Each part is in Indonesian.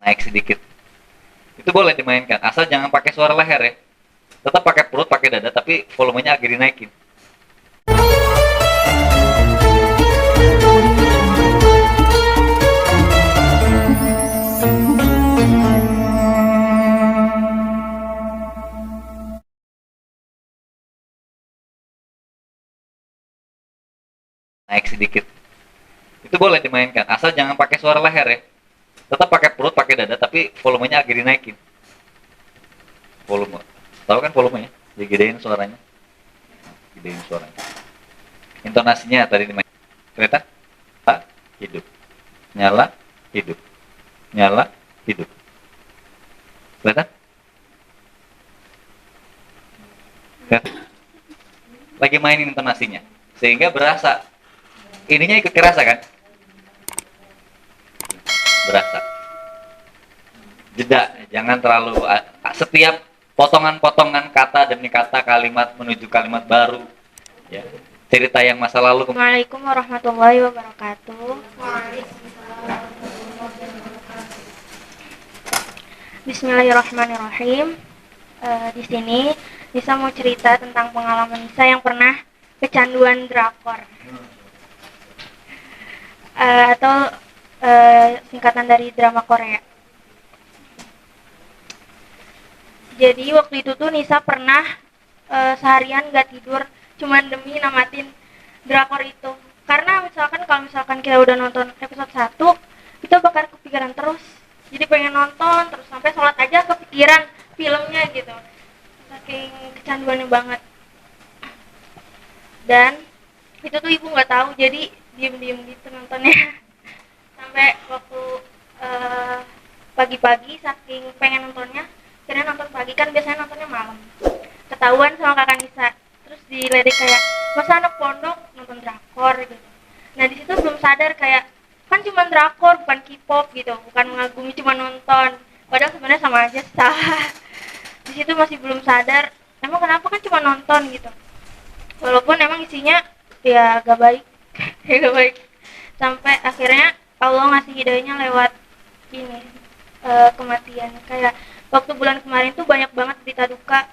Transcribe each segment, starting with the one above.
naik sedikit. Itu boleh dimainkan, asal jangan pakai suara leher ya. Tetap pakai perut, pakai dada, tapi volumenya agak dinaikin. Naik sedikit. Itu boleh dimainkan, asal jangan pakai suara leher ya. Tetap pakai perut, pakai dada, tapi volumenya agak dinaikin. Volume. Tahu kan volumenya? Digedein suaranya. Gedein suaranya. Intonasinya tadi dimainkan. Kelihatan? Hidup. Nyala, hidup. Nyala, hidup. Kelihatan? Kelihatan? Lagi mainin intonasinya. Sehingga berasa. Ininya ikut kerasa kan? Berasa. Jeda, jangan terlalu setiap potongan-potongan kata demi kata, kalimat menuju kalimat baru, ya. Cerita yang masa lalu. Assalamualaikum warahmatullahi wabarakatuh. Bismillahirrahmanirrahim. Di sini Nisa mau cerita tentang pengalaman Nisa yang pernah kecanduan drakor. Atau singkatan dari drama Korea. Jadi waktu itu tuh Nisa pernah seharian gak tidur cuman demi namatin drakor itu. Karena kalau misalkan kita udah nonton episode 1, kita bakal kepikiran terus. Jadi pengen nonton terus sampai sholat aja kepikiran filmnya gitu. Saking kecanduannya banget. Dan itu tuh ibu nggak tahu, jadi diem-diem gitu nontonnya. Sampai waktu pagi-pagi saking pengen nontonnya, akhirnya nonton pagi, kan biasanya nontonnya malam. Ketahuan sama kakak Nisa, terus diledek kayak, masa anak pondok nonton drakor gitu. Nah di situ belum sadar kayak, kan cuma drakor bukan K-pop gitu, bukan mengagumi cuma nonton. Padahal sebenarnya sama aja salah. Di situ masih belum sadar, emang kenapa kan cuma nonton gitu. Walaupun emang isinya ya gak baik, ya gak baik. Sampai akhirnya Allah ngasih hidayahnya lewat ini, kematian. Kayak waktu bulan kemarin tuh banyak banget berita duka.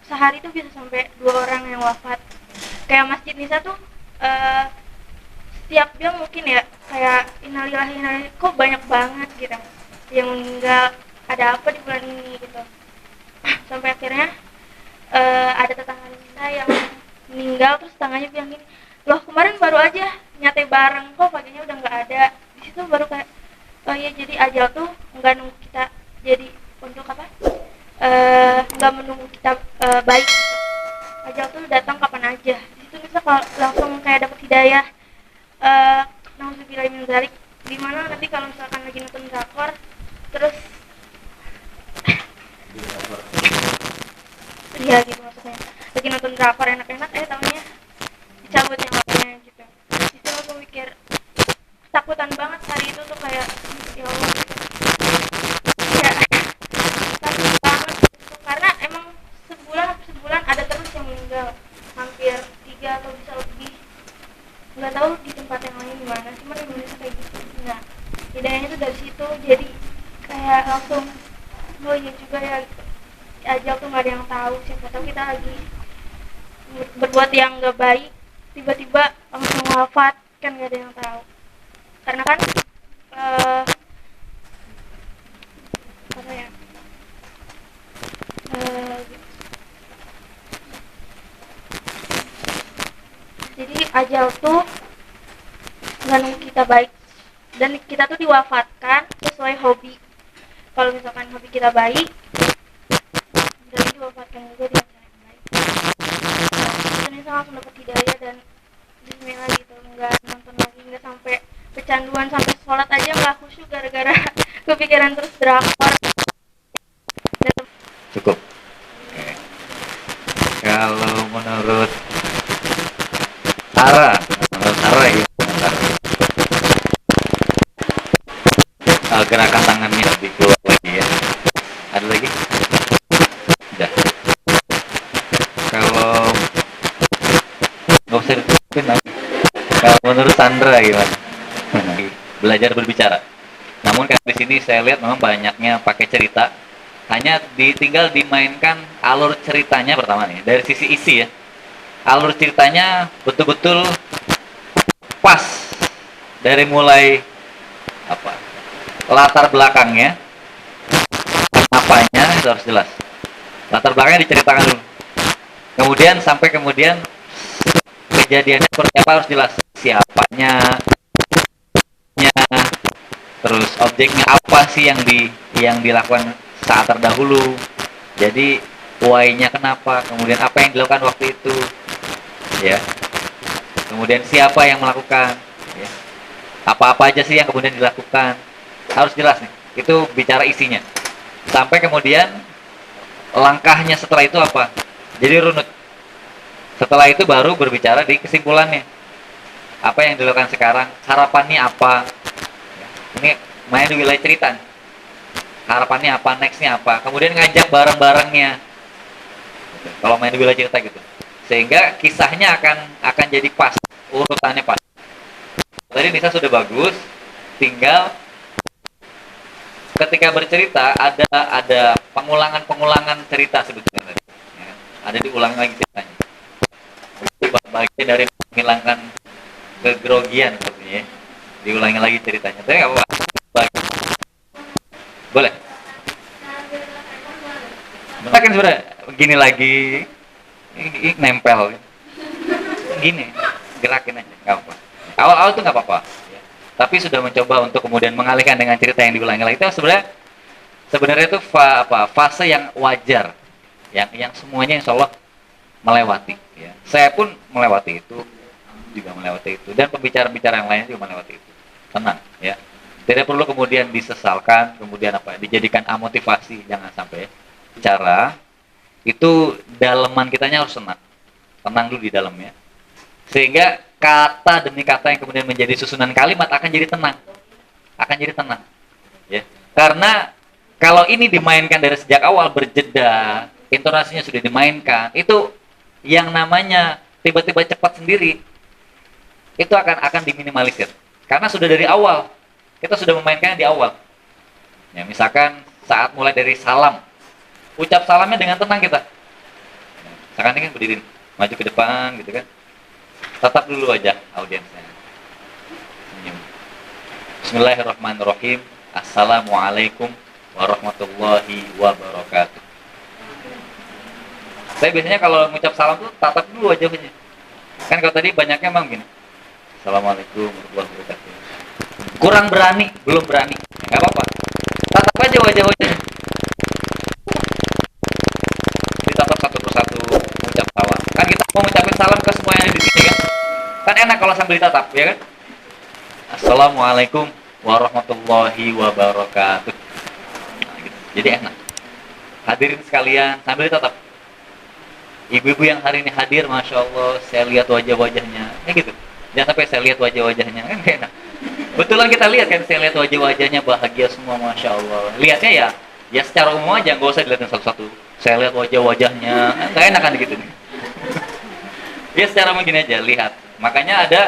Sehari tuh bisa sampai 2 orang yang wafat. Kayak Masjid Nisa tuh setiap dia mungkin ya kayak innalillahi kok banyak banget gitu yang meninggal, ada apa di bulan ini gitu. Sampai akhirnya ada tetangga Nisa yang meninggal, terus tetangganya bilang gini, loh kemarin baru aja nyate bareng kok paginya udah nggak ada. Di situ baru kayak, oh iya, jadi ajal tuh nggak nunggu kita jadi untuk apa, nggak menunggu kita baik gitu. Ajal tuh datang kapan aja. Di situ bisa langsung kayak dapet hidayah. Nauzubillahi min dzalik, dimana nanti kalau misalkan lagi nonton drakor terus iya gitu maksudnya, lagi nonton drakor enak-enak tahunya dicabut yang lainnya gitu. Itu aku mikir ketakutan banget hari itu tuh, kayak ya Allah ya takut banget gitu. Karena emang sebulan ada terus yang meninggal, hampir 3 atau bisa lebih, nggak tahu di tempat yang lain gimana, cuman di Indonesia kayak gitu. Nah hidayahnya tuh dari situ, jadi kayak langsung oh iya juga ya gitu. Ajal tuh nggak ada yang tahu, siapa tahu kita lagi berbuat yang nggak baik tiba-tiba langsung wafat, kan nggak ada yang tahu. Karena kan apa ya, jadi ajal tuh nggak nunggu kita baik, dan kita tuh diwafatkan sesuai hobi. Kalau misalkan hobi kita baik, berarti diwafatkan juga dengan cara yang baik. Ini langsung dapat hidayah dan bismillah gitu, nggak nonton lagi, nggak sampai kecanduan, sampai sholat aja nggak khusyuk gara-gara kepikiran terus drakor. Cukup. Oke. Kalau menurut Tara ya, gerakan tangannya lebih keluar lagi ya. Ada lagi? Udah. Kalau nggak usah ditutupin lagi. Kalau menurut Sandra gimana? Belajar berbicara. Namun kan di sini sini saya lihat memang banyaknya pakai cerita. Hanya tinggal dimainkan alur ceritanya pertama nih, dari sisi isi ya. Alur ceritanya betul-betul pas dari mulai apa? Latar belakangnya, apanya itu harus jelas. Latar belakangnya diceritakan dulu. Kemudian sampai kemudian kejadiannya seperti apa harus jelas. Siapanya, terus objeknya apa sih yang dilakukan saat terdahulu, jadi why-nya kenapa, kemudian apa yang dilakukan waktu itu ya, kemudian siapa yang melakukan ya. Apa-apa aja sih yang kemudian dilakukan harus jelas nih, itu bicara isinya. Sampai kemudian langkahnya setelah itu apa, jadi runut. Setelah itu baru berbicara di kesimpulannya, apa yang dilakukan sekarang, harapannya apa. Ini main di wilayah cerita nih. Harapannya apa, nextnya apa, kemudian ngajak bareng-barengnya. Kalau main di wilayah cerita gitu, sehingga kisahnya akan jadi pas, urutannya pas. Tadi Nisa sudah bagus, tinggal ketika bercerita ada pengulangan cerita sebetulnya tadi. Ya, ada diulang lagi ceritanya. Itu bagian dari menghilangkan kegrogian sepertinya. Diulangi lagi ceritanya. Tapi nggak apa-apa. Boleh. Kita kan sudah gini lagi, ini nempel, gini, gerakin aja, nggak apa-apa. Awal-awal tuh nggak apa-apa. Ya. Tapi sudah mencoba untuk kemudian mengalihkan dengan cerita yang diulangi lagi. Itu sebenarnya itu fase yang wajar, yang semuanya insya Allah melewati. Ya. Saya pun melewati itu, juga melewati itu, dan pembicara-pembicara yang lain juga melewati itu. Tenang, ya. Tidak perlu kemudian disesalkan, kemudian dijadikan amotivasi, jangan sampai. Bicara itu daleman kitanya harus tenang dulu di dalamnya, sehingga kata demi kata yang kemudian menjadi susunan kalimat akan jadi tenang, ya. Karena kalau ini dimainkan dari sejak awal berjeda, intonasinya sudah dimainkan, itu yang namanya tiba-tiba cepat sendiri, itu akan diminimalisir. Karena sudah dari awal, kita sudah memainkannya di awal. Ya, misalkan saat mulai dari salam, ucap salamnya dengan tenang kita. Misalkan ini kan berdiri, maju ke depan gitu kan. Tatap dulu aja audiensnya. Senyum. Bismillahirrahmanirrahim. Assalamualaikum warahmatullahi wabarakatuh. Saya biasanya kalau mengucap salam tuh tatap dulu wajahnya. Kan kalau tadi banyaknya emang gini. Assalamualaikum warahmatullahi wabarakatuh. Kurang berani, belum berani, nggak apa-apa. Tatap aja wajah-wajahnya. Ditatap satu persatu, mengucap salam. Kan kita mau mengucapkan salam ke semua yang ada di sini kan? Kan enak kalau sambil ditatap, ya kan? Assalamualaikum warahmatullahi wabarakatuh. Nah, gitu. Jadi enak. Hadirin sekalian, sambil ditatap. Ibu-ibu yang hari ini hadir, masya Allah, saya lihat wajah-wajahnya, ya gitu. Jangan sampai saya lihat wajah-wajahnya, kan gak enak. Betulan kita lihat kan, saya lihat wajah-wajahnya bahagia semua, masya Allah. Lihatnya ya secara umum aja, nggak usah dilihatin satu-satu. Saya lihat wajah-wajahnya, nggak enak kan gitu nih. Ya secara umum gini aja, lihat. Makanya ada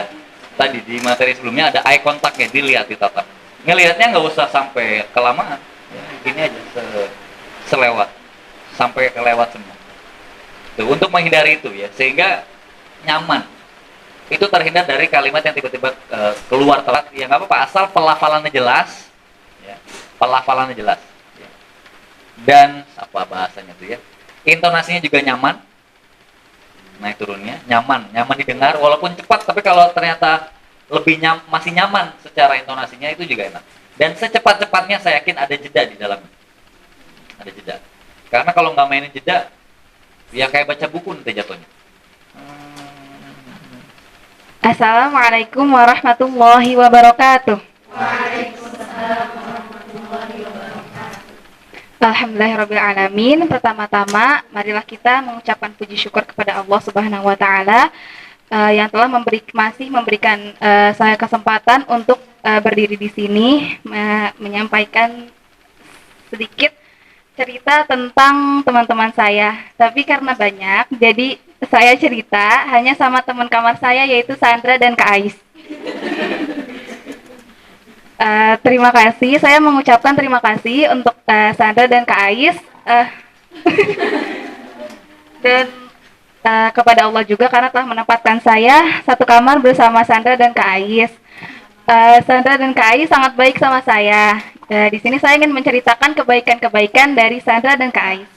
tadi di materi sebelumnya ada eye contact-nya, dilihat, ditatap. Ngelihatnya nggak usah sampai kelamaan, ya, gini aja, selewat, sampai kelewat semua. Tuh, untuk menghindari itu ya, sehingga nyaman. Itu terhindar dari kalimat yang tiba-tiba keluar telat, ya nggak apa-apa, asal pelafalannya jelas, ya, pelafalannya jelas, ya. Dan apa bahasanya tuh ya, intonasinya juga nyaman, naik turunnya nyaman didengar, walaupun cepat, tapi kalau ternyata masih nyaman secara intonasinya itu juga enak. Dan secepat-cepatnya saya yakin ada jeda di dalamnya, ada jeda. Karena kalau nggak mainin jeda, ya kayak baca buku nanti jatuhnya. Assalamualaikum warahmatullahi wabarakatuh. Alhamdulillahirrabbilalamin. Pertama-tama, marilah kita mengucapkan puji syukur kepada Allah Subhanahu wa Ta'ala yang telah masih memberikan saya kesempatan untuk berdiri di sini menyampaikan sedikit cerita tentang teman-teman saya. Tapi karena banyak, jadi saya cerita hanya sama teman kamar saya, yaitu Sandra dan Kak Ais. Terima kasih. Saya mengucapkan terima kasih untuk Sandra dan Kak Ais, eh, dan kepada Allah juga karena telah menempatkan saya satu kamar bersama Sandra dan Kak Ais. Sandra dan Kak Ais sangat baik sama saya. Di sini saya ingin menceritakan kebaikan-kebaikan dari Sandra dan Kak Ais.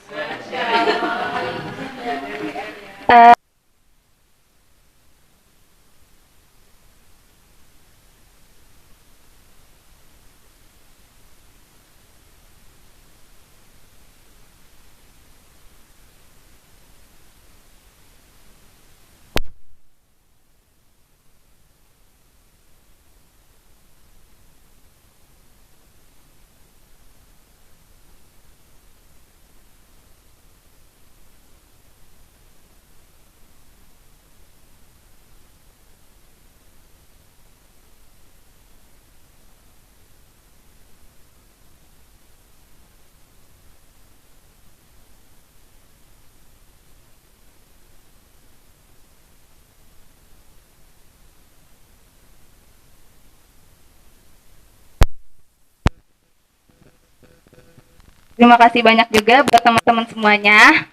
Terima kasih banyak juga buat teman-teman semuanya.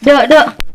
Dok.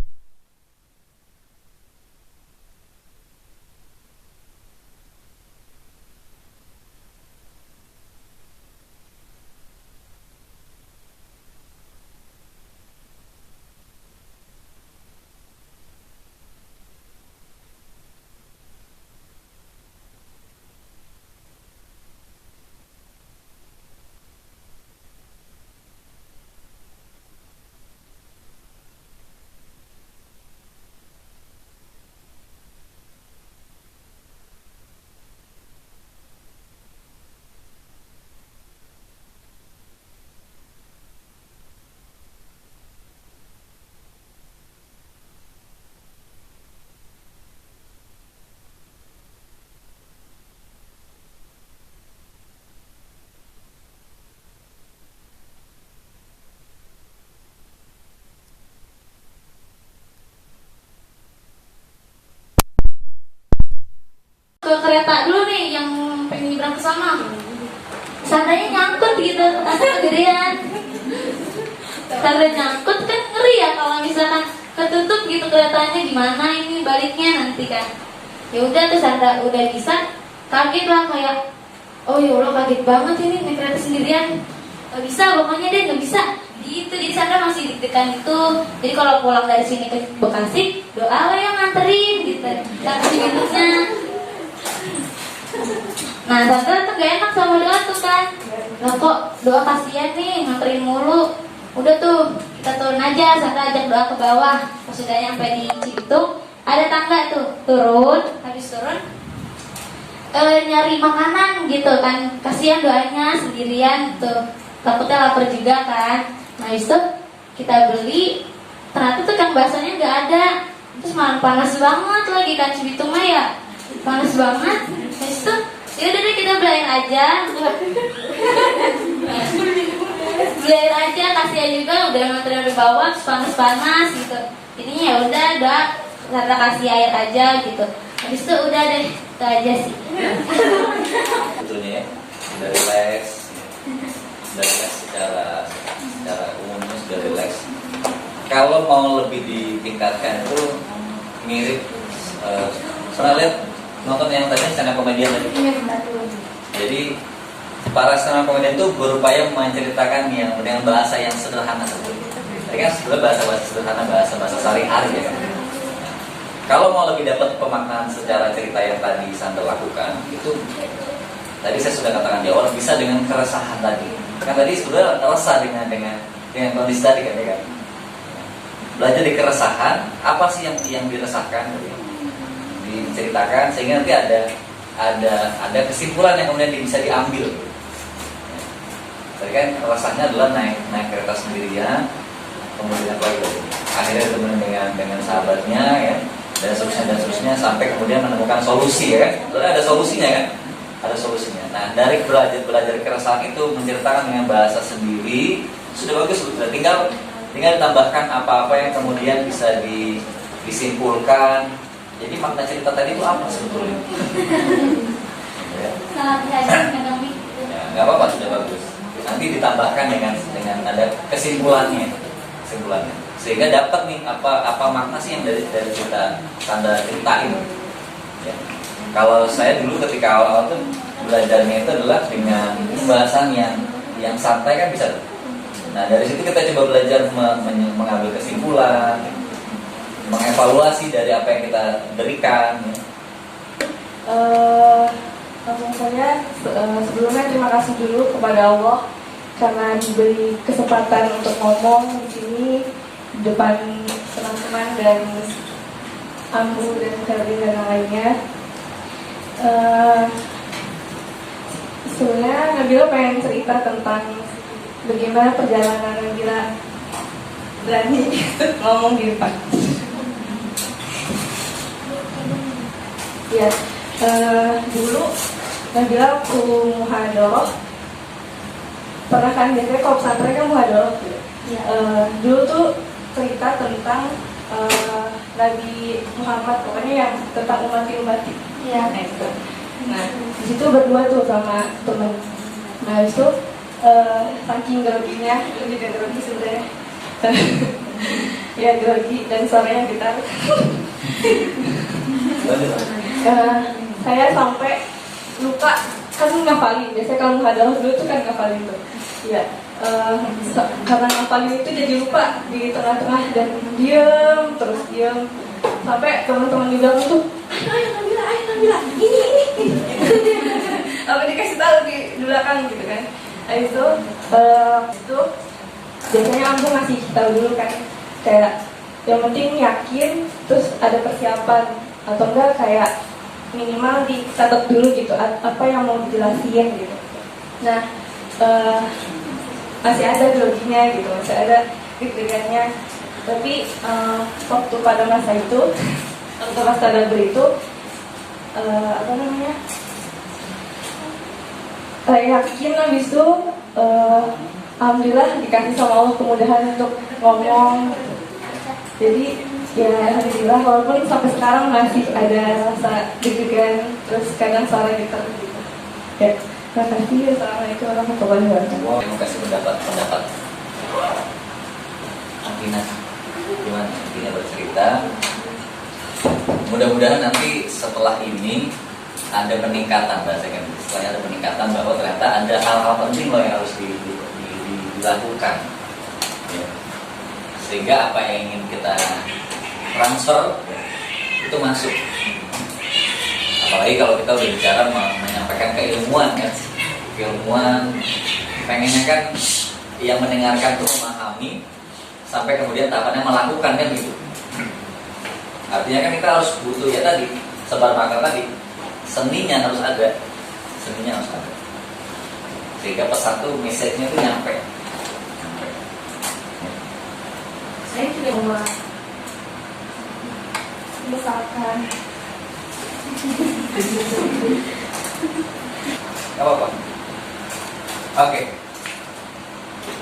nyebrang ke sana. Sandanya nyangkut gitu, asal kegedean. Sandra nyangkut kan ngeri ya kalau misalkan ketutup gitu, kelihatannya gimana ini baliknya nanti kan. Ya udah tuh Sandra udah bisa, kaget lah kayak, oh ya Allah kaget banget ini naik kereta sendirian. Gak bisa, pokoknya deh gak bisa. Gitu, jadi Sandra masih deg-degan itu. Jadi kalau pulang dari sini ke Bekasi, doa yang nganterin gitu. Kasih minumnya. Nah Sandra tuh gak enak sama doa tuh kan. Lah kok doa kasihan nih nganterin mulu. Udah tuh kita turun aja, Sandra ajak doa ke bawah. Pas sudah nyampe di Cibitung, ada tangga tuh, turun. Habis turun nyari makanan gitu kan, kasihan doanya sendirian tuh, takutnya lapar juga kan. Nah itu kita beli, ternyata tuh kan bahasanya nggak ada. Terus malam panas banget lagi kan, Cibitung mah ya panas banget. Terus tuh ya udah deh kita beli air aja. Beli air aja, kasihan juga udah nganterin dari bawah, terus panas-panas gitu. Jadinya ya udah Sandra kasih air aja gitu. Habis itu udah deh, itu aja sih. Sebetulnya ya, sudah relax, secara umumnya sudah relax. Kalau mau lebih ditingkatkan itu mirip, pernah lihat nonton yang tadi stand up komedian tadi? Iya benar. Jadi para stand up komedian itu berupaya menceritakan yang dengan bahasa yang sederhana sebetulnya. Tadi kan sebenarnya bahasa sederhana, bahasa sehari-hari ya. Kalau mau lebih dapat pemaknaan secara cerita yang tadi Sandra lakukan, itu tadi saya sudah katakan di awal, bisa dengan keresahan tadi. Kan tadi sudah resah dengan kondisi tadi kan, ya kan? Belajar di keresahan, apa sih yang diresahkan, diceritakan sehingga nanti ada kesimpulan yang kemudian bisa diambil. Tadi kan resahnya adalah naik kereta sendirian, kemudian apa lagi? Akhirnya bertemu dengan sahabatnya ya. Dan seterusnya sampai kemudian menemukan solusi ya kan. Ada solusinya kan? Ada solusinya. Nah, dari belajar keresahan itu menceritakan dengan bahasa sendiri sudah bagus sebetulnya. Tinggal ditambahkan apa-apa yang kemudian bisa disimpulkan. Jadi makna cerita tadi itu apa sebetulnya? Ya. Salah belajar megang mic. Ya, nggak apa-apa, sudah bagus. Nanti ditambahkan dengan ada kesimpulannya. Sehingga dapat nih apa makna sih yang dari cerita Sandra ceritain. Ya. Kalau saya dulu ketika awal-awal tuh belajarnya itu adalah dengan pembahasan yang santai kan bisa. Nah dari situ kita coba belajar mengambil kesimpulan, mengevaluasi dari apa yang kita berikan. Ya. Langsung saja sebelumnya terima kasih dulu kepada Allah karena diberi kesempatan untuk ngomong di sini di depan teman-teman dan Ambu dan Ferdi dan yang lainnya. Sebenarnya Nabila pengen cerita tentang bagaimana perjalanan Nabila berani ngomong di depan. Ya, dulu Nabila waktu muhadharah pernah kan, biasanya kalau pesantren kan muhadharah gitu. Dulu tuh cerita tentang Nabi Muhammad, pokoknya yang tentang umat-umat. Iya. Nah, di situ berdua tuh sama temen. Nah, itu saking groginya, lebih dari grogi sebenarnya. Ya grogi dan suaranya gitar. Saya sampai lupa kan ngapalin. Biasanya kalau muhadharah dulu tuh kan ngapalin tuh. Ya. Karena ngapalin itu jadi lupa di tengah-tengah dan diam sampai teman-teman di belakang tuh ayo Nabila ini apa dikasih tahu di belakang gitu kan. Itu biasanya Ambu ngasih tahu dulu kan, kayak yang penting yakin terus ada persiapan atau enggak kayak minimal dicatat dulu gitu apa yang mau dijelasin gitu. Nah masih ada groginya gitu, masih ada deg-degannya. Tapi waktu pada masa itu, waktu masa dabur itu, yakin habis itu, alhamdulillah dikasih sama Allah kemudahan untuk ngomong. Jadi ya alhamdulillah, walaupun sampai sekarang masih ada rasa deg-degan, terus kadang suara gitu. Ya, makasih. Assalamualaikum warahmatullahi wabarakatuh. Terima kasih pendapat Antina. Gimana Antina bercerita? Mudah-mudahan nanti setelah ini ada peningkatan, bahasanya setelah ada peningkatan bahwa ternyata ada hal-hal penting loh yang harus dilakukan ya. Sehingga apa yang ingin kita transfer ya, itu masuk. Apalagi kalau kita udah bicara menyampaikan keilmuan kan, keilmuan pengennya kan yang mendengarkan itu memahami sampai kemudian tahapannya melakukan kan gitu. Artinya kan kita harus butuh ya tadi sebar makar tadi, seninya harus ada, sehingga pesan tuh message-nya tuh nyampe. Saya juga mau misalkan Gak apa-apa. Oke.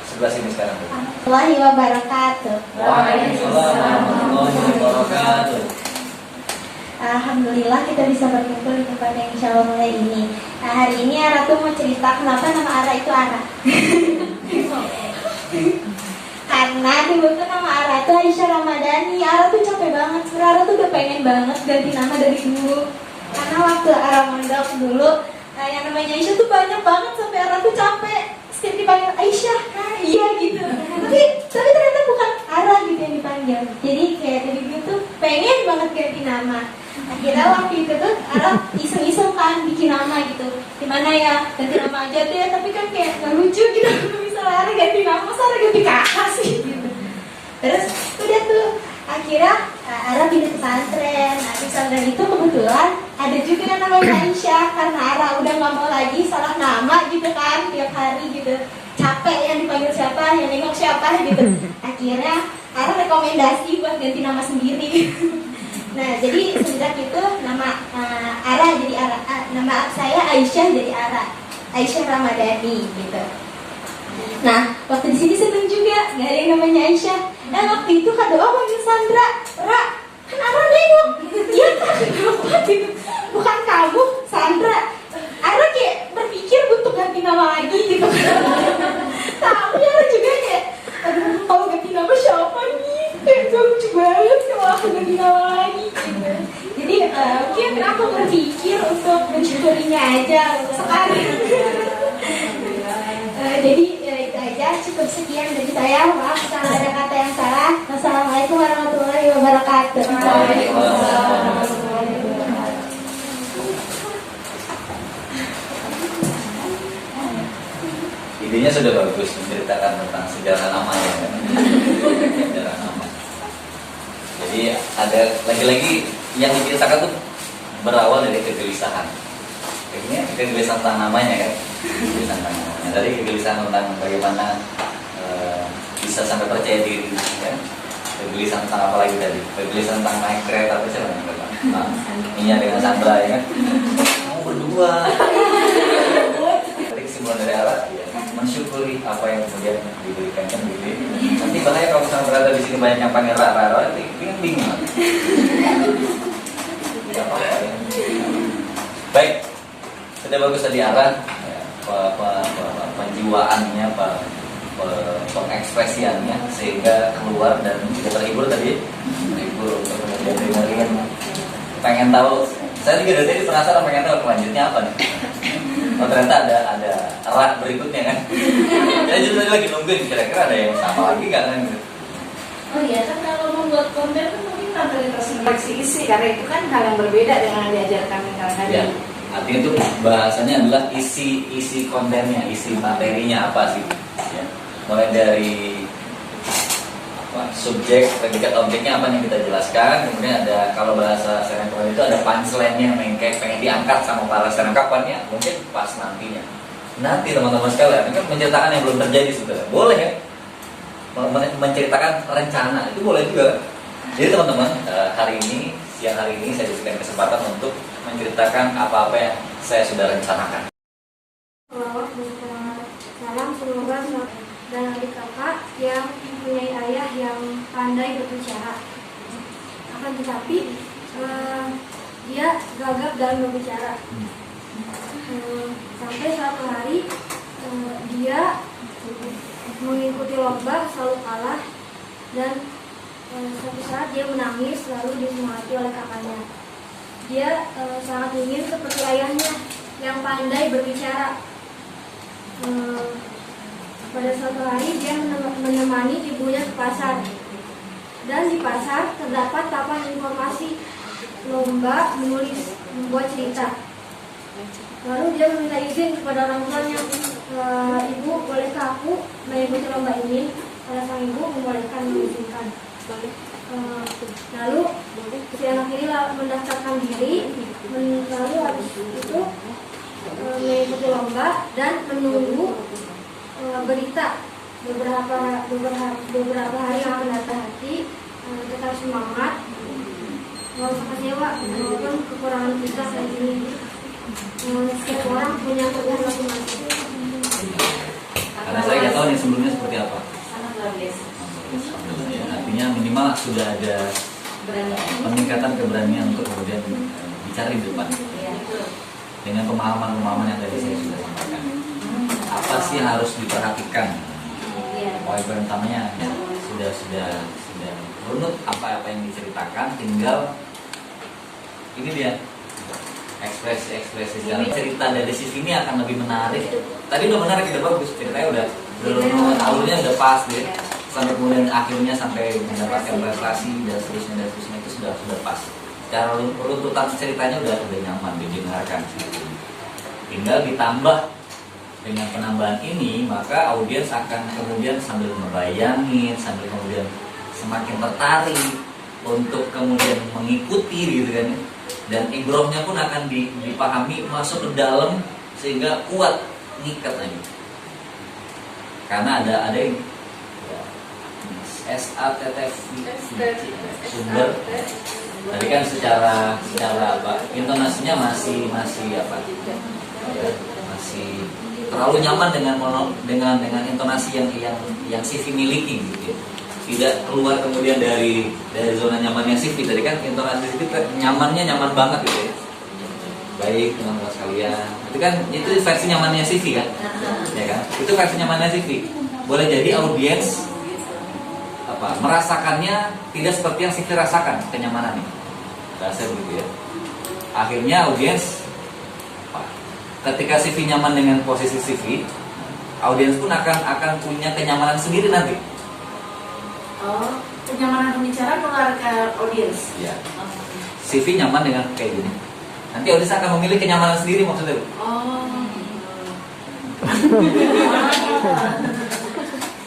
Sebelah sini sekarang. Warahmatullahi wabarakatuh. Waalaikumsalam warahmatullahi wabarakatuh. Alhamdulillah kita bisa berkumpul di tempat yang insya Allah mulai ini. Nah, hari ini Ara tuh mau cerita kenapa nama Ara itu Ara. Karena dulu tuh nama Ara tuh Aisyah Ramadhani. Ara tuh capek banget, sebenarnya Ara tuh udah pengen banget ganti nama dari dulu. Karena waktu Ara mondok dulu, yang namanya Aisyah tuh banyak banget sampai Ara tuh capek. Setiap dipanggil Aisyah, iya gitu. Tapi ternyata bukan Ara gitu yang dipanggil. Jadi kayak dari dulu tuh pengen banget ganti nama. Akhirnya waktu itu tuh Ara iseng-iseng kan bikin nama gitu. Gimana ya, ganti nama aja deh. Tapi kan kayak gak lucu gitu. Misalnya Ara ganti nama, masa Ara ganti kakak sih gitu. Terus udah tuh akhirnya Ara pindah pesantren. Nah pesantren itu kebetulan ada juga yang namanya Aisyah. Karena Ara udah gak mau lagi salah nama gitu kan tiap hari gitu. Capek yang dipanggil siapa, yang nengok siapa gitu. Akhirnya Ara rekomendasi buat ganti nama sendiri. Nah jadi sejak itu nama Ara jadi Ara, nama saya Aisyah jadi Ara, Aisyah Ramadhani gitu. Nah waktu di sini seneng juga nggak ada yang namanya Aisyah. Nah waktu itu kak doa manggil Sandra, Ra kan Ara nengok, iya kan kenapa gitu, bukan kamu Sandra. Ara kayak berpikir untuk ganti nama lagi gitu. Tapi Ara juga kayak, aduh kalau ganti nama siapa nih? Kayak gak lucu banget kalau aku ganti nama lagi gitu. Jadi mungkin aku berpikir untuk mensyukurinya aja sekarang. Jadi itu aja, cukup sekian dari saya. Maaf kalau ada kata yang salah. Wassalamualaikum warahmatullahi wabarakatuh. Idenya sudah bagus menceritakan tentang sejarah namanya kan? Sejarah nama. Jadi ada lagi-lagi yang diceritakan tuh berawal dari kegelisahan. Kayaknya kegelisahan tentang namanya kan? Kegelisahan tentang namanya. Tadi kegelisahan tentang bagaimana bisa sampai percaya diri kan? Kegelisahan tentang apa lagi tadi? Kegelisahan tentang naik kereta apa sih namanya? Nah, ini dengan Sandra ya kan? Mau berdua. Tadi kesimpulan dari Ara ya, mensyukuri apa yang kemudian diberikan kan gitu. Nanti bahaya kalau misalnya berada di sini banyak yang panggil Rara, bingung. Tidak apa-apa ya. Baik, sudah bagus tadi Ara, ya, penjiwaannya, pengekspresiannya sehingga keluar dan juga terhibur tadi, terhibur untuk kemudian pengen tahu. Saya juga dari tadi penasaran pengen tahu kelanjutnya apa nih. Oh ternyata ada rak berikutnya kan. Saya juga lagi nungguin kira-kira ada yang sama lagi nggak kan? Oh iya kan kalau membuat konten kan mungkin tantangan tersendiri isi karena itu kan hal yang berbeda dengan yang diajarkan tadi. Ya, artinya itu bahasanya adalah isi kontennya, isi materinya apa sih? Ya, mulai dari subjek, predikat, objeknya apa yang kita jelaskan. Kemudian ada kalau bahasa seremonial itu ada punchline-nya yang pengen diangkat sama para serem. Kapannya? Mungkin pas nantinya. Nanti teman-teman sekalian, ini kan menceritakan yang belum terjadi sebenarnya. Boleh ya? Menceritakan rencana itu boleh juga. Jadi teman-teman, siang hari ini saya diberikan kesempatan untuk menceritakan apa-apa yang saya sudah rencanakan. Salam semoga dan adik kakak yang mempunyai ayah yang pandai berbicara. Akan tetapi dia gagap dalam berbicara. Sampai suatu hari dia mengikuti lomba selalu kalah dan suatu saat dia menangis lalu disemangati oleh kakaknya. Dia sangat ingin seperti ayahnya yang pandai berbicara. Pada suatu hari dia menemani ibunya ke pasar, dan di pasar terdapat papan informasi lomba menulis membuat cerita. Lalu dia meminta izin kepada orang tuanya, ibu bolehkah aku mengikuti lomba ini? Karena sang ibu membolehkan, mengizinkan. Lalu si anak ini mendaftarkan diri, lalu habis itu mengikuti lomba dan menunggu berita beberapa hari yang akan datang. Tetap semangat, nggak usah kecewa walaupun kekurangan kita kayak gini. Setiap orang punya kelebihan masing-masing. Karena saya nggak tahu nih sebelumnya seperti apa. Sangat luar biasa. Ya, artinya minimal sudah ada peningkatan keberanian untuk kemudian bicara di depan dengan pemahaman-pemahaman yang tadi saya sudah sampaikan. Apa sih yang harus diperhatikan? Poin utamanya ya, sudah runut apa yang diceritakan, tinggal ini dia ekspresi dalam cerita dari sisi ini akan lebih menarik. Tadi udah menarik, udah bagus ceritanya, udah runut, alurnya udah pas deh, sampai kemudian akhirnya sampai mendapatkan prestasi dan seterusnya itu sudah pas. Cara runtutan ceritanya udah nyaman didengarkan. Tinggal ditambah dengan penambahan ini, maka audiens akan kemudian sambil membayangin, sambil kemudian semakin tertarik untuk kemudian mengikuti gitu kan, dan ibrohnya pun akan dipahami, masuk ke dalam sehingga kuat ngikat lagi. Karena ada yang SATTV sumber tadi kan secara apa, intonasinya masih apa ya, masih terlalu nyaman dengan intonasi yang CV miliki gitu ya. Tidak keluar kemudian dari zona nyamannya CV. Tadi kan intonasi CV nyaman banget gitu ya. Baik teman-teman sekalian, itu versi nyamannya CV kan, ya kan? Itu versi nyamannya CV. Boleh jadi audiens merasakannya tidak seperti yang CV rasakan kenyamanannya, bahasa begitu ya. Akhirnya audiens ketika CV nyaman dengan posisi CV, audiens pun akan punya kenyamanan sendiri nanti. Oh, kenyamanan pembicaraan keluar ke audiens. Ya. CV nyaman dengan kayak gini. Nanti audiens akan memilih kenyamanan sendiri maksudnya. Oh.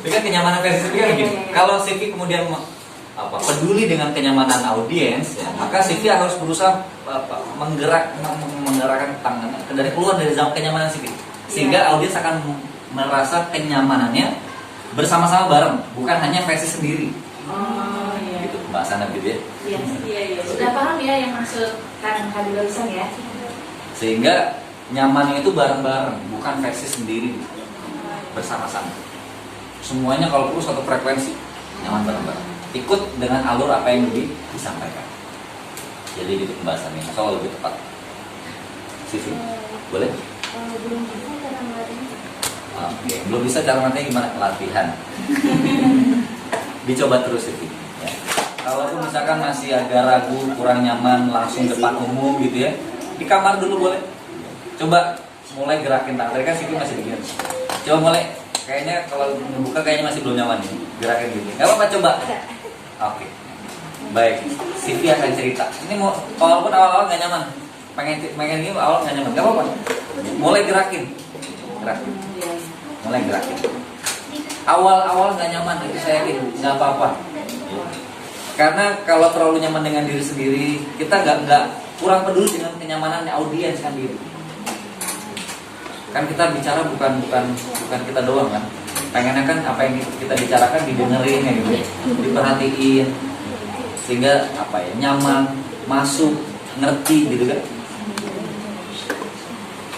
Dengan kenyamanan versi CV kan gini. Kalau CV kemudian peduli dengan kenyamanan audiens, ya, maka CV harus berusaha menggerakkan tangannya dari keluar dari zona kenyamanan CV, sehingga audiens akan merasa kenyamanannya bersama-sama bareng, bukan hanya versi sendiri. Oh iya. Gitu pembahasannya gitu ya. Iya. Sudah paham ya yang maksud Kang Habibulisan ya. Sehingga nyamannya itu bareng-bareng, bukan versi sendiri, bersama-sama. Semuanya kalau perlu satu frekuensi, nyaman bareng-bareng. Ikut dengan alur apa yang disampaikan. Jadi gitu pembahasannya, soal lebih tepat. CV, boleh? Belum bisa cara melatihnya. Oke, belum bisa cara matanya gimana? Latihan. Dicoba terus CV. Ya. Kalaupun misalkan masih agak ragu, kurang nyaman, langsung depan umum gitu ya, di kamar dulu boleh. Coba mulai gerakin tangan. Tadi kan CV masih begini. Coba mulai. Kayaknya kalau membuka kayaknya masih belum nyaman nih. Gerakin gini. Gak apa-apa, coba. Oke. Baik. CV akan cerita. Ini mau walaupun awal-awal nggak nyaman, pengen gini awal nggak nyaman. Gak apa-apa. Mulai gerakin. Mulai gerakin. Awal-awal nggak nyaman, itu saya yakin nggak apa-apa. Karena kalau terlalu nyaman dengan diri sendiri, kita nggak kurang peduli dengan kenyamanan audiens kan gitu. Kan kita bicara bukan kita doang kan. Pengennya kan apa yang kita bicarakan didengerin ya gitu, diperhatiin, sehingga nyaman, masuk, ngerti gitu kan.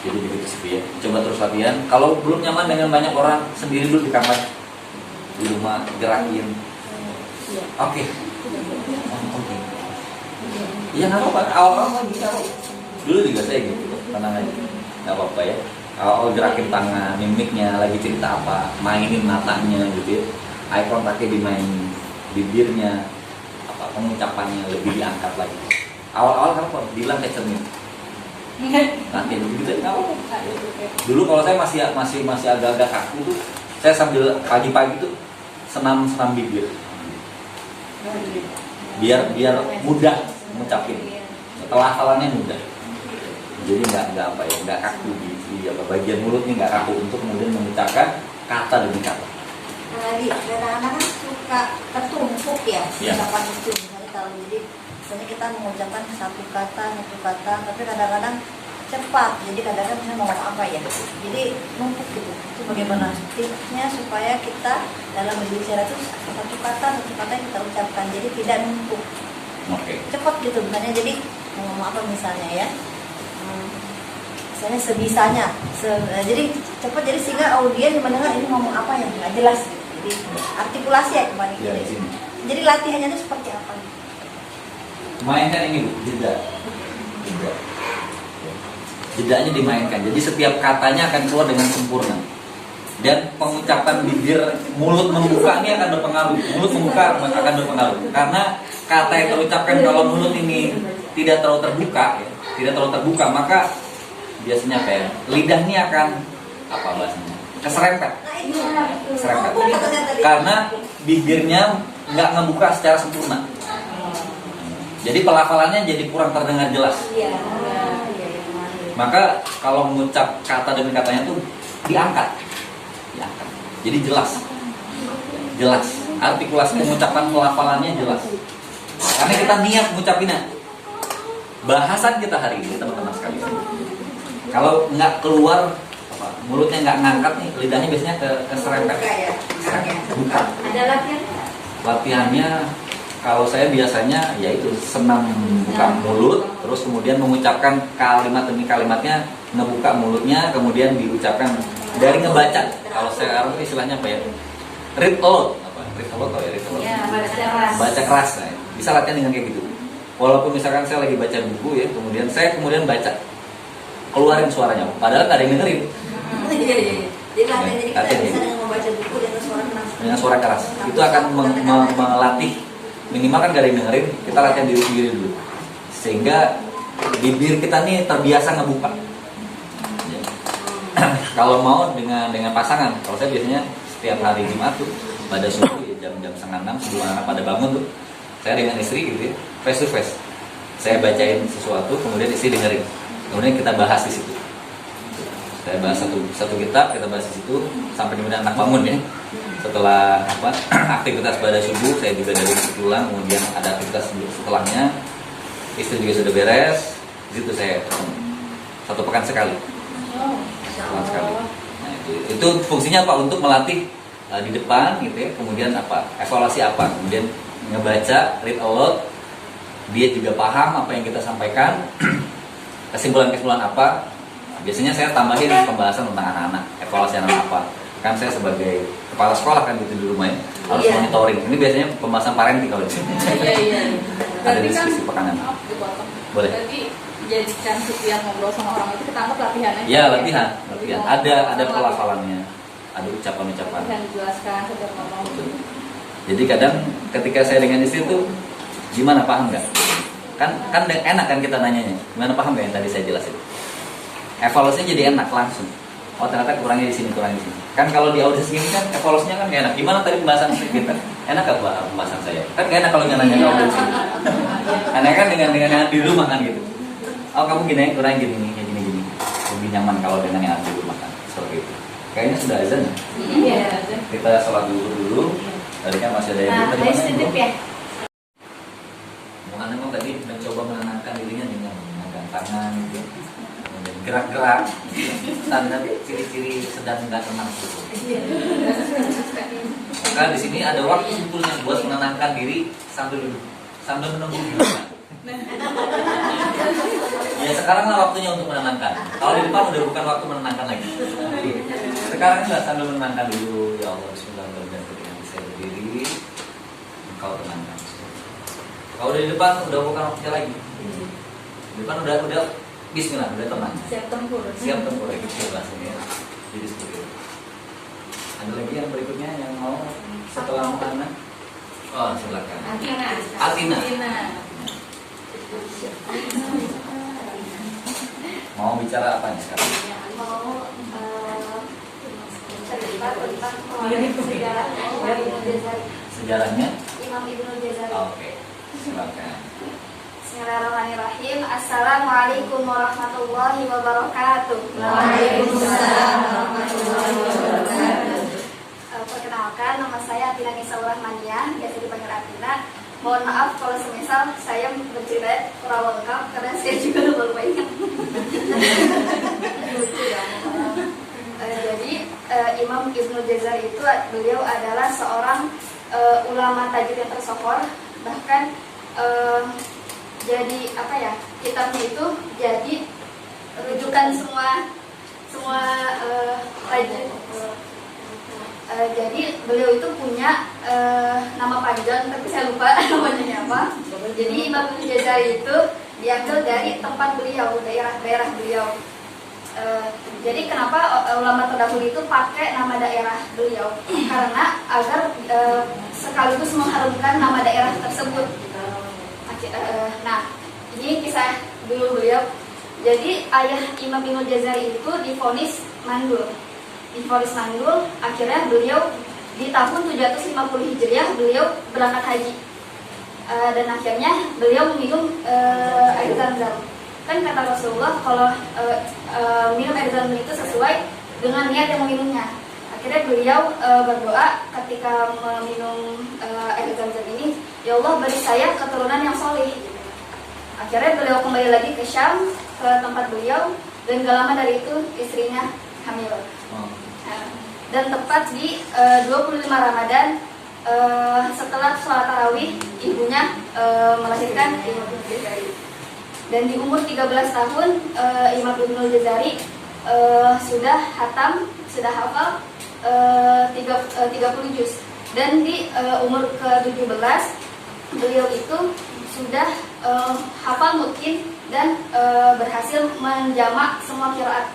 Jadi begitu sih ya. Coba terus latihan. Kalau belum nyaman dengan banyak orang, sendiri dulu di kamar, di rumah gerakin. Oke. Iya nggak apa-apa. Awal-awal bisa. Dulu juga saya gitu, tenang aja. nggak apa-apa ya. Kalau gerakin tangan, mimiknya, lagi cerita apa, mainin matanya gitu ya. Eye contactnya dimainin, bibirnya, apa pengucapannya lebih diangkat lagi. Awal-awal kan kok bilang kayak cermin. Nanti begitu nggak apa-apa. Dulu kalau saya masih agak-agak kaku tuh, saya sambil pagi-pagi tuh senam bibir. Biar mudah mengucapin. Setelah hafalannya mudah. Jadi nggak kaku di bagian mulutnya nggak kaku untuk kemudian mengucapkan kata demi kata. Lagi kadang-kadang kan suka tertumpuk ya Iya. ucapan itu, misalnya kalau misalnya kita mengucapkan satu kata, tapi kadang-kadang cepat, jadi kadang-kadang misalnya ngomong apa ya, jadi numpuk gitu. Itu bagaimana tipsnya supaya kita dalam berbicara itu satu kata yang kita ucapkan, jadi tidak numpuk, Oke. cepat gitu. Misalnya jadi mau ngomong apa misalnya ya, misalnya sebisanya, jadi cepat, jadi sehingga audiens mendengar ini ngomong apa yang nggak jelas gitu. Jadi artikulasi ya kembali Ya, di gitu. sini. Jadi latihannya itu seperti apa gitu? Mainkan ini Bu, jeda. Jedanya dimainkan. Jadi setiap katanya akan keluar dengan sempurna. Dan pengucapan bibir, mulut membuka ini akan berpengaruh. Mulut membuka akan berpengaruh. Karena kata yang terucapkan kalau mulut ini tidak terlalu terbuka, maka biasanya apa ya? Lidah ini akan apa bahasanya? Keserempet. Nah itu Serempet. Oh, katanya tadi. Karena bibirnya nggak ngebuka secara sempurna. Jadi pelafalannya jadi kurang terdengar jelas. Iya. Maka kalau mengucap kata demi katanya tuh diangkat. Jadi jelas. Artikulasi pengucapan pelafalannya jelas. Karena kita niat mengucapinnya. Bahasan kita hari ini teman-teman sekalian. Kalau nggak keluar mulutnya nggak ngangkat nih, lidahnya biasanya keserempet. Buka. Ada latihan? Latihannya kalau saya biasanya yaitu senam buka mulut, terus kemudian mengucapkan kalimat demi kalimatnya, ngebuka mulutnya, kemudian diucapkan dari ngebaca. Kalau sekarang istilahnya apa ya? Read aloud, read aloud atau ya read aloud? Ya, baca Baca keras. Nah, bisa latihan dengan kayak gitu. Walaupun misalkan saya lagi baca buku ya, kemudian saya baca, keluarin suaranya, padahal nggak ada yang dengerin. Iya. Jadi latihan, jadi kita Latihan, bisa ya. dengan membaca buku dengan suara keras. Dengan suara keras. Itu akan melatih, minimal kan gak ada yang dengerin, kita latihan diri sendiri dulu. Sehingga bibir kita nih terbiasa ngebuka. Ya. Kalau mau dengan pasangan, kalau saya biasanya setiap hari Jumat tuh pada subuh ya, jam 5:30 sebelum anak pada bangun tuh, saya dengan istri gitu ya, face to face. Saya bacain sesuatu, kemudian istri dengerin. Kemudian kita bahas di situ. Saya bahas satu kitab, kita bahas di situ sampai kemudian anak bangun ya. Setelah aktivitas pada subuh, saya juga dari pulang, kemudian ada aktivitas setelahnya. Istri juga sudah beres, di situ saya satu pekan sekali. Sebulan sekali. Nah, itu fungsinya apa? Untuk melatih di depan gitu ya. Kemudian apa? Evaluasi apa? Kemudian ngebaca, read aloud. Dia juga paham apa yang kita sampaikan. Kesimpulan-kesimpulan apa? Biasanya saya tambahin pembahasan tentang anak-anak, evaluasi anak apa. Kan saya sebagai kepala sekolah kan gitu di rumah ya, harus monitoring. Ini biasanya pembahasan parenting kalau di sini. Iya. Ada diskusi pekanan. Boleh. Berarti jadikan setiap ngobrol sama orang itu kita anggap latihannya. Ya latihan. Ada pelafalannya, ada ucapan-ucapan. Latihan dijelaskan setiap ngomong. Jadi kadang ketika saya dengan istri tuh, gimana paham nggak? Kan enak kan kita nanyanya, gimana paham nggak yang tadi saya jelasin? Evaluasinya jadi enak langsung. Oh ternyata kurangnya di sini. Kan kalau di audisi ini kan evaluasinya kan gak enak. Gimana tadi pembahasan kita? Enak gak pembahasan saya? Kan gak enak kalau nanya ke audisi. Karena kan dengan di rumah kan gitu. Oh kamu gini, kurang gini. Lebih nyaman kalau dengan yang ada di rumah kan. Seperti itu. Kayaknya sudah azan ya? Iya. Kita sholat dulu. Tadi kan masih ada yang Nah, tadi saya sedip ya. Muhammad memang tadi mencoba menenangkan dirinya dengan mengangkat tangan gitu. Kemudian gerak-gerak tanda ciri-ciri sedang nggak tenang gitu. Maka di sini ada waktu sebetulnya buat menenangkan diri sambil duduk, sambil menunggu giliran. Ya sekarang lah waktunya untuk menenangkan. Kalau di depan udah bukan waktu menenangkan lagi. Sekarang nggak sambil menenangkan dulu. Ya Allah, Bismillahirrahmanirrahim. Ketika saya berdiri, engkau tenangkan. Kalau di depan udah bukan waktunya lagi. Di depan udah Bismillah, udah tenang. Siap tempur. Siap tempur ya gitu bahasanya. Jadi seperti itu. Ada lagi yang berikutnya yang mau setelah Muhammad? Oh, silakan. Atina. Mau bicara apa nih sekarang? Mau cerita tentang sejarah Imam Ibnu Jazari. Sejarahnya? Imam Ibnu Jazari. Oke, silakan. Bismillahirrahmanirrahim. Assalamualaikum warahmatullahi wabarakatuh. Waalaikumsalam warahmatullahi wabarakatuh. Perkenalkan, nama saya Atina Nisaul Rahmaniyah, biasa dipanggil Atina. Mohon maaf kalau semisal saya bercerita kurang lengkap karena saya juga lupa ingat. Lucu ya. Jadi Imam Ibnu Jazari itu beliau adalah seorang ulama tajwid yang tersohor, bahkan jadi apa ya, kitabnya itu jadi rujukan semua tajwid. Jadi beliau itu punya nama panjang tapi saya lupa namanya apa. Jadi Imam Ibnu Jazari itu diambil dari tempat beliau, daerah beliau. Jadi kenapa ulama terdahulu itu pakai nama daerah beliau? Karena agar sekaligus mengharumkan nama daerah tersebut. Nah, ini kisah dulu beliau. Jadi ayah Imam Ibnu Jazari itu divonis mandul. Akhirnya beliau di tahun 750 Hijriah beliau berangkat haji. Dan akhirnya beliau meminum air Zam-Zam. Kan kata Rasulullah kalau minum air Zam-Zam itu sesuai dengan niat yang meminumnya. Akhirnya beliau berdoa ketika meminum air Zam-Zam ini, ya Allah beri saya keturunan yang soleh. Akhirnya beliau kembali lagi ke Syam, ke tempat beliau, dan gak lama dari itu istrinya hamil. Dan tepat di 25 Ramadan setelah sholat tarawih ibunya melahirkan Imam Ibnu Jazari. Dan di umur 13 tahun Imam Ibnu Jazari sudah hafal 30 juz. Dan di umur ke-17 beliau itu sudah hafal mungkin dan berhasil menjamak semua qiraat.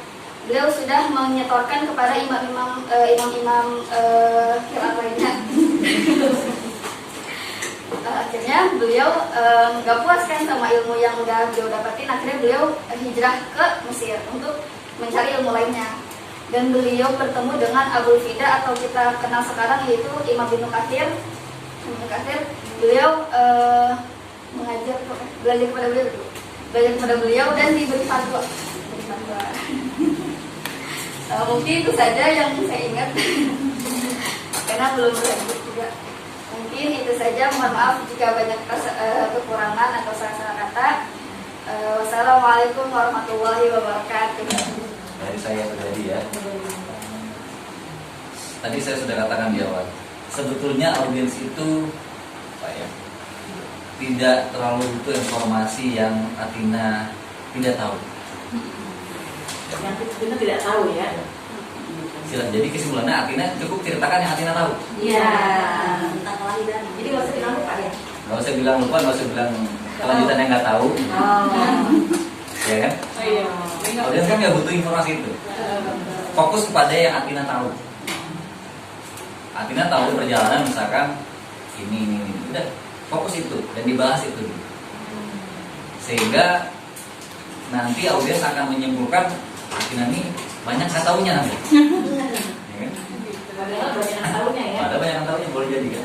Beliau sudah menyetorkan kepada imam-imam qiraat lainnya. Akhirnya beliau nggak puas kan sama ilmu yang udah beliau dapatin. Akhirnya beliau hijrah ke Mesir untuk mencari ilmu lainnya. Dan beliau bertemu dengan Abu Fida atau kita kenal sekarang yaitu Imam Ibnu Katsir. Beliau belajar kepada beliau dan diberi fatwa. Mungkin itu saja yang saya ingat karena belum berlanjut juga. Mungkin itu saja, mohon maaf jika banyak kekurangan atau salah kata. Wassalamualaikum warahmatullahi wabarakatuh. Dari saya pribadi ya. Tadi saya sudah katakan di awal, sebetulnya audiens itu apa ya, tidak terlalu butuh informasi yang Atina tidak tahu. Yang kita tidak tahu ya. Jadi kesimpulannya Atina cukup ceritakan yang Atina tahu. Iya. Tentang kelahiran. Jadi nggak usah bilang lupa ya. Nggak usah bilang lupa, nggak usah bilang kelanjutannya nggak tahu. Ya kan? Oh iya. Audiens kan nggak butuh informasi itu. Fokus kepada yang Atina tahu. Atina tahu perjalanan misalkan ini. Udah fokus itu dan dibahas itu. Sehingga nanti audiens akan menyimpulkan Atina ini banyak nggak taunya nanti. Ya kan? Padahal banyak yang tahunya ya. Ada banyak yang tahunya, boleh jadi kan.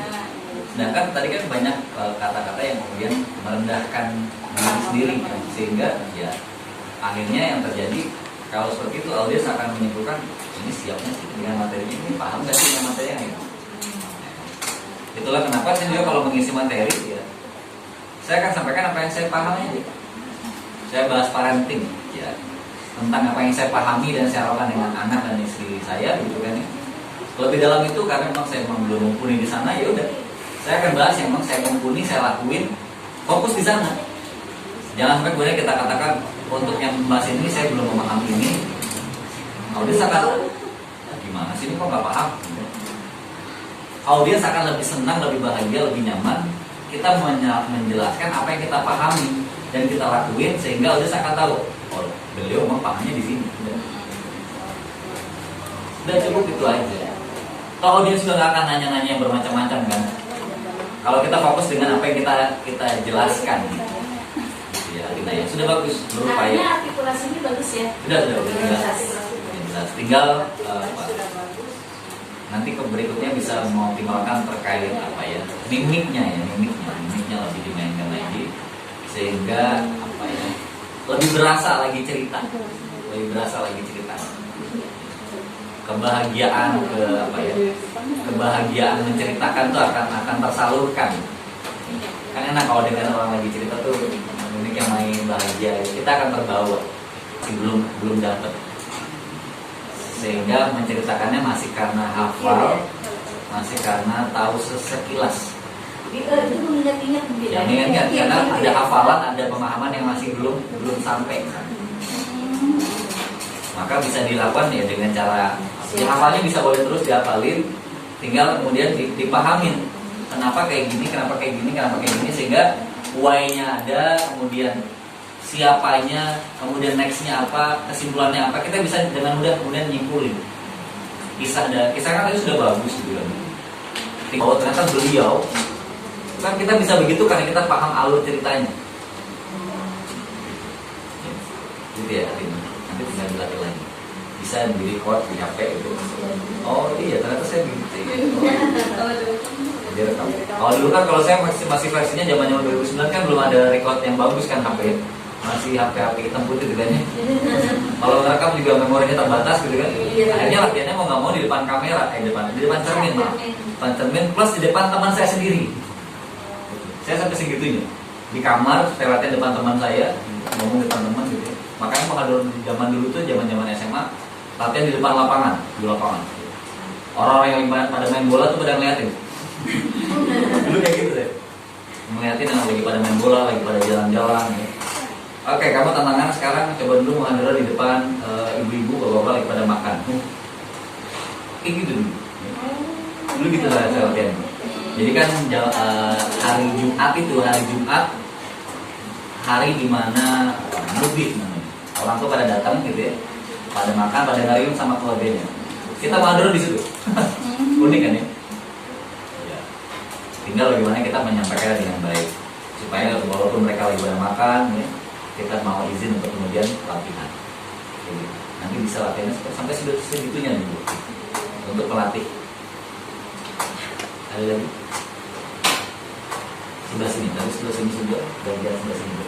Sedangkan tadi kan banyak kata-kata yang kemudian merendahkan diri sendiri kan? Sehingga ya akhirnya yang terjadi kalau seperti itu audiens akan menyimpulkan ini siapnya sih dengan materinya, ini paham nggak sih dengan materinya gitu. Itulah kenapa saya juga kalau mengisi materi ya saya akan sampaikan apa yang saya pahami. Saya bahas parenting ya, tentang apa yang saya pahami dan saya lakukan dengan anak dan istri saya gitu kan ya. Lebih dalam itu karena memang saya belum mumpuni di sana, ya udah saya akan bahas yang memang saya mumpuni, saya lakuin, fokus di sana. Jangan sampai kemudian kita katakan untuk yang membahas ini saya belum memahami ini. Audiens akan gimana sih ini kok nggak paham? Audiens akan lebih senang, lebih bahagia, lebih nyaman kita menjelaskan apa yang kita pahami dan kita lakuin sehingga audiens akan tahu, oh beliau memang pahamnya di sini. Udah cukup itu aja. Toh dia sudah nggak akan nanya-nanya yang bermacam-macam kan. Kalau kita fokus dengan apa yang kita jelaskan, ya kita ya sudah bagus berupaya. Artinya artikulasinya bagus ya. Sudah jelas. Tinggal nanti ke berikutnya bisa mengoptimalkan terkait apa ya mimiknya lebih dimainkan lagi sehingga apa ya lebih berasa lagi cerita, kebahagiaan kebahagiaan menceritakan tuh akan tersalurkan. Kan enak kalau dengan orang lagi cerita tuh mimik yang main bahagia, kita akan terbawa belum dapet. Sehingga menceritakannya masih karena hafal, masih karena tahu sekilas. Itu mengingat-ingat Ingat karena ada hafalan, ada pemahaman yang masih belum sampai. Maka bisa dilakukan ya dengan cara hafalnya bisa boleh terus dihafalin, tinggal kemudian dipahamin kenapa kayak gini sehingga why-nya ada, kemudian siapanya, kemudian next-nya apa, kesimpulannya apa, kita bisa dengan mudah kemudian nyimpulin. Kisah kan tadi sudah bagus gitu kan. Oh ternyata beliau kan kita bisa begitu karena kita paham alur ceritanya. Gitu ya artinya. Nanti tinggal dilatih lagi. Bisa di record di HP gitu. Oh iya ternyata saya begitu. Direkam. Kalau dulu kan kalau saya masih versinya zaman 2009 kan belum ada record yang bagus kan HP. Masih HP hitam putih gitu kan ya. Kalau ngerekam juga memorinya terbatas gitu kan. Akhirnya latihannya mau nggak mau di depan kamera, di depan cermin maaf. Depan cermin plus di depan teman saya sendiri. Saya sampai segitunya. Di kamar saya latihan depan teman saya, ngomong depan teman gitu. Makanya kalau zaman dulu tuh zaman SMA latihan di depan lapangan, Orang-orang yang pada main bola tuh pada ngeliatin. Dulu kayak gitu deh. Ngeliatin yang lagi pada main bola, lagi pada jalan-jalan gitu. Oke, kamu tantangan sekarang coba dulu menghadiri di depan ibu-ibu, bapak-bapak lagi pada makan. Kayak gitu dulu. Dulu gitu lah saya latihan. Jadi kan hari Jumat hari dimana mudik namanya. Orang tuh pada datang gitu ya, pada makan, pada ngariung sama keluarganya. Kita menghadiri di situ. Unik kan ya? Ya. Tinggal bagaimana kita menyampaikan dengan baik supaya walaupun mereka lagi pada makan ya, kita mau izin untuk kemudian latihan. Jadi, nanti bisa latihannya sampai segitunya dulu untuk pelatih. Ada lagi? Sebelah sini, dari sebelah sini juga, bagian sebelah sini juga.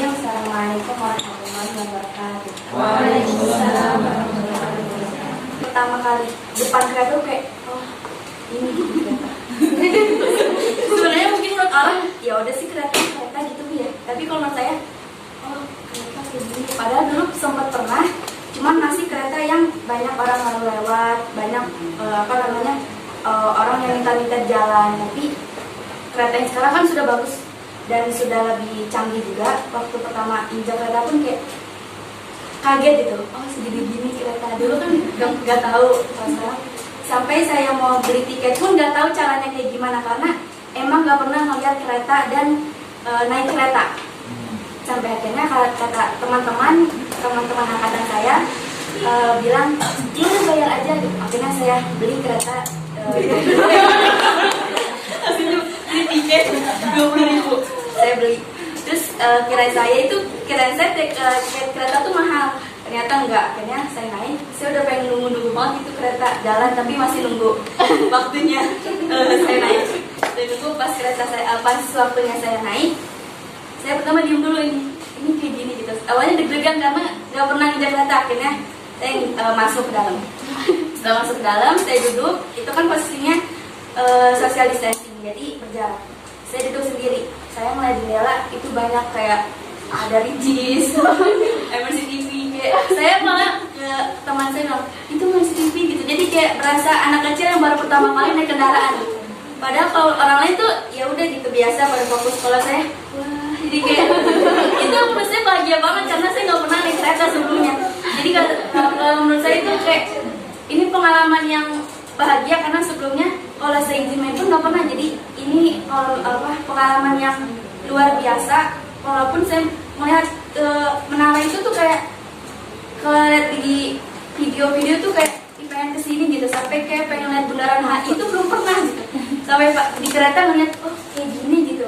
Assalamualaikum warahmatullahi wabarakatuh. Waalaikumsalam. Pertama kali depan kereta kayak ini gitu kereta. Sebenarnya mungkin menurut orang ya udah sih kereta gitu ya. Tapi kalau menurut saya kereta kayak gini. Padahal dulu sempat pernah, cuman masih kereta yang banyak orang lalu lewat, banyak orang yang minta jalan. Tapi kereta yang sekarang kan sudah bagus dan sudah lebih canggih juga. Waktu pertama injak kereta pun kayak kaget gitu. Oh segini gini kereta. Dulu kan nggak tahu. Sekarang sampai saya mau beli tiket pun nggak tahu caranya kayak gimana karena emang nggak pernah ngeliat kereta dan naik kereta. Sampai akhirnya kata teman-teman angkatan saya bilang udah bayar aja. Akhirnya saya beli kereta. Beli tiket 20.000 saya beli. Terus kira saya tiket kereta tuh mahal, ternyata enggak. Akhirnya saya naik, saya udah pengen nunggu banget itu kereta jalan tapi masih nunggu waktunya. Saya naik dan nunggu pas waktunya saya naik. Saya pertama diem dulu ini kayak gini gitu. Awalnya deg-degan karena nggak pernah ngejar kereta. Akhirnya saya masuk ke dalam. Setelah masuk ke dalam, saya duduk. Itu kan posisinya social distancing, jadi berjarak. Saya duduk sendiri. Saya melihat jendela itu banyak kayak ada Ricis, MRC TV. Kayak saya malah ke teman saya bilang itu MRC TV gitu. Jadi kayak berasa anak kecil yang baru pertama kali naik kendaraan. Padahal kalau orang lain tuh ya udah gitu biasa pada fokus. Kalau saya wah, jadi kayak itu menurut saya bahagia banget karena saya nggak pernah naik kereta sebelumnya. Jadi kalau menurut saya itu kayak ini pengalaman yang bahagia karena sebelumnya kalau saya izin main pun nggak pernah. Jadi ini pengalaman yang luar biasa. walaupun saya melihat menara itu tuh kayak kalau lihat di video-video tuh kayak pengen kesini gitu, sampai kayak pengen lihat bundaran HI itu belum pernah gitu, sampai di kereta ngeliat oh kayak gini gitu,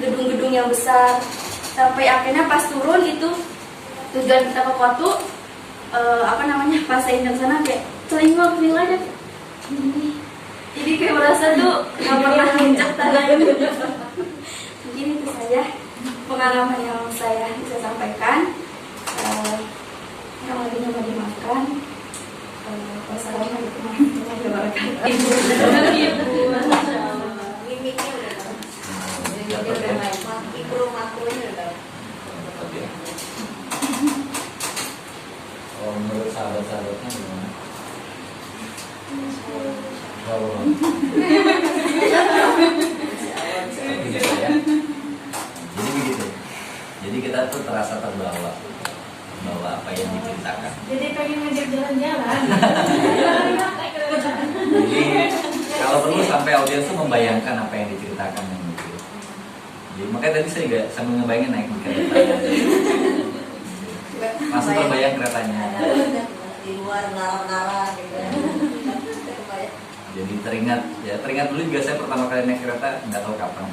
gedung-gedung yang besar, sampai akhirnya pas turun itu tujuan kita ke Kotu, pas saya di sana kayak telingok aja ini, jadi kayak merasa tuh nggak pernah nginjak tanah gitu. Mungkin itu saja pengalaman yang saya bisa sampaikan. Yang lagi mau dimakan. Wassalamualaikum warahmatullahi wabarakatuh. Mimiknya udah tahu. Jadi udah makronya udah tahu. Oh, menurut sahabat-sahabatnya gimana? Oh. Jadi begitu. Jadi kita tuh terasa terbawa bahwa apa yang diceritakan. Jadi pengen ngajak jalan-jalan. Jadi kalau perlu sampai audiens tuh membayangkan apa yang diceritakan yang gitu. Jadi makanya tadi saya juga sambil ngebayangin naik di kereta. Langsung terbayang keretanya. Di luar menara-menara gitu. Jadi teringat dulu juga saya pertama kali naik kereta nggak tahu kapan.